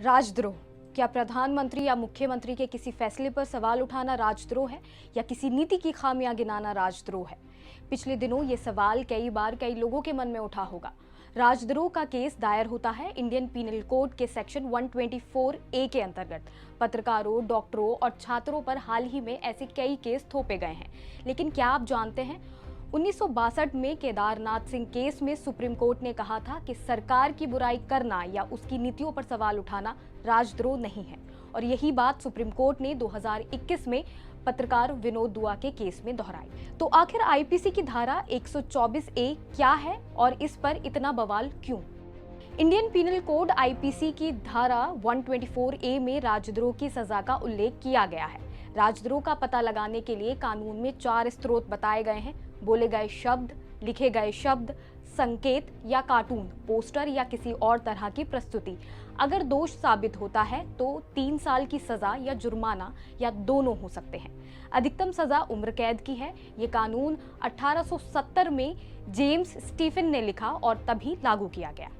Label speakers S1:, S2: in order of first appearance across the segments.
S1: राजद्रोह। क्या प्रधानमंत्री या मुख्यमंत्री के किसी फैसले पर सवाल उठाना राजद्रोह है या किसी नीति की खामियां गिनाना राजद्रोह है? पिछले दिनों ये सवाल कई बार कई लोगों के मन में उठा होगा। राजद्रोह का केस दायर होता है इंडियन पीनल कोड के सेक्शन 124A के अंतर्गत। पत्रकारों, डॉक्टरों और छात्रों पर हाल ही में ऐसे कई केस थोपे गए हैं। लेकिन क्या आप जानते हैं 1962 में केदारनाथ सिंह केस में सुप्रीम कोर्ट ने कहा था कि सरकार की बुराई करना या उसकी नीतियों पर सवाल उठाना राजद्रोह नहीं है। और यही बात सुप्रीम कोर्ट ने 2021 में पत्रकार विनोद दुआ के केस में दोहराई। तो आखिर आईपीसी की धारा 124A क्या है और इस पर इतना बवाल क्यों? इंडियन पीनल कोड आईपीसी की धारा 124A में राजद्रोह की सजा का उल्लेख किया गया है। राजद्रोह का पता लगाने के लिए कानून में 4 स्रोत बताए गए हैं: बोले गए शब्द, लिखे गए शब्द, संकेत या कार्टून, पोस्टर या किसी और तरह की प्रस्तुति। अगर दोष साबित होता है तो 3 साल की सजा या जुर्माना या दोनों हो सकते हैं। अधिकतम सजा उम्र कैद की है। ये कानून 1870 में जेम्स स्टीफन ने लिखा और तभी लागू किया गया।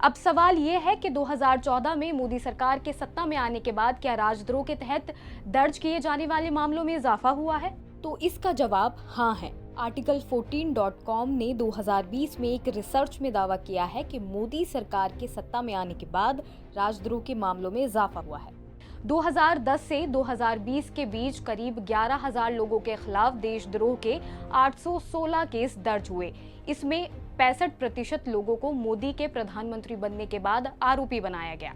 S1: अब सवाल ये है कि 2014 में मोदी सरकार के सत्ता में आने के बाद क्या राजद्रोह के तहत दर्ज किए जाने वाले मामलों में इजाफा हुआ है? तो इसका जवाब हाँ है। आर्टिकल 14.com ने 2020 में एक रिसर्च में दावा किया है कि मोदी सरकार के सत्ता में आने के बाद राजद्रोह के मामलों में इजाफा हुआ है। 2010 से 2020 के बीच करीब 11,000 लोगों के खिलाफ देशद्रोह के 816 केस दर्ज हुए। इसमें 65% लोगों को मोदी के प्रधानमंत्री बनने के बाद आरोपी बनाया गया।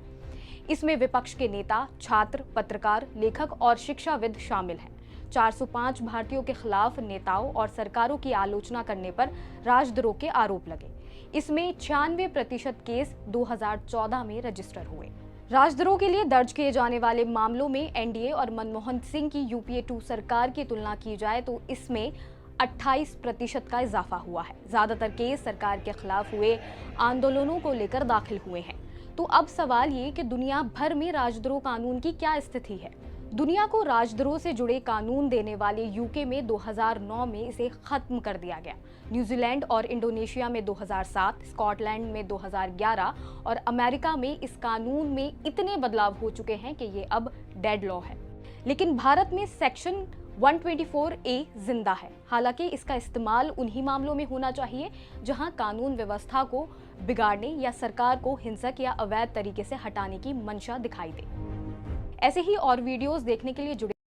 S1: इसमें विपक्ष के नेता, छात्र, पत्रकार, लेखक और शिक्षाविद शामिल हैं। 405 भारतीयों के खिलाफ नेताओं और सरकारों की आलोचना करने पर राजद्रोह के आरोप लगे। इसमें 96% केस 2014 में रजिस्टर हुए। राजद्रोह के लिए दर्ज किए जाने वाले मामलों में एनडीए और मनमोहन सिंह की यूपीए 2 सरकार की तुलना की जाए तो इसमें 28% का इजाफा हुआ है। ज्यादातर केस सरकार के खिलाफ हुए आंदोलनों को लेकर दाखिल हुए हैं। तो अब सवाल ये कि दुनिया भर में राजद्रोह कानून की क्या स्थिति है? दुनिया को राजद्रोह से जुड़े कानून देने वाले यूके में 2009 में इसे खत्म कर दिया गया। न्यूजीलैंड और इंडोनेशिया में 2007, स्कॉटलैंड में 2011 और अमेरिका में इस कानून में इतने बदलाव हो चुके हैं कि ये अब डेड लॉ है। लेकिन भारत में सेक्शन 124A जिंदा है। हालांकि इसका इस्तेमाल उन्हीं मामलों में होना चाहिए जहां कानून व्यवस्था को बिगाड़ने या सरकार को हिंसक या अवैध तरीके से हटाने की मंशा दिखाई दे। ऐसे ही और वीडियोस देखने के लिए जुड़े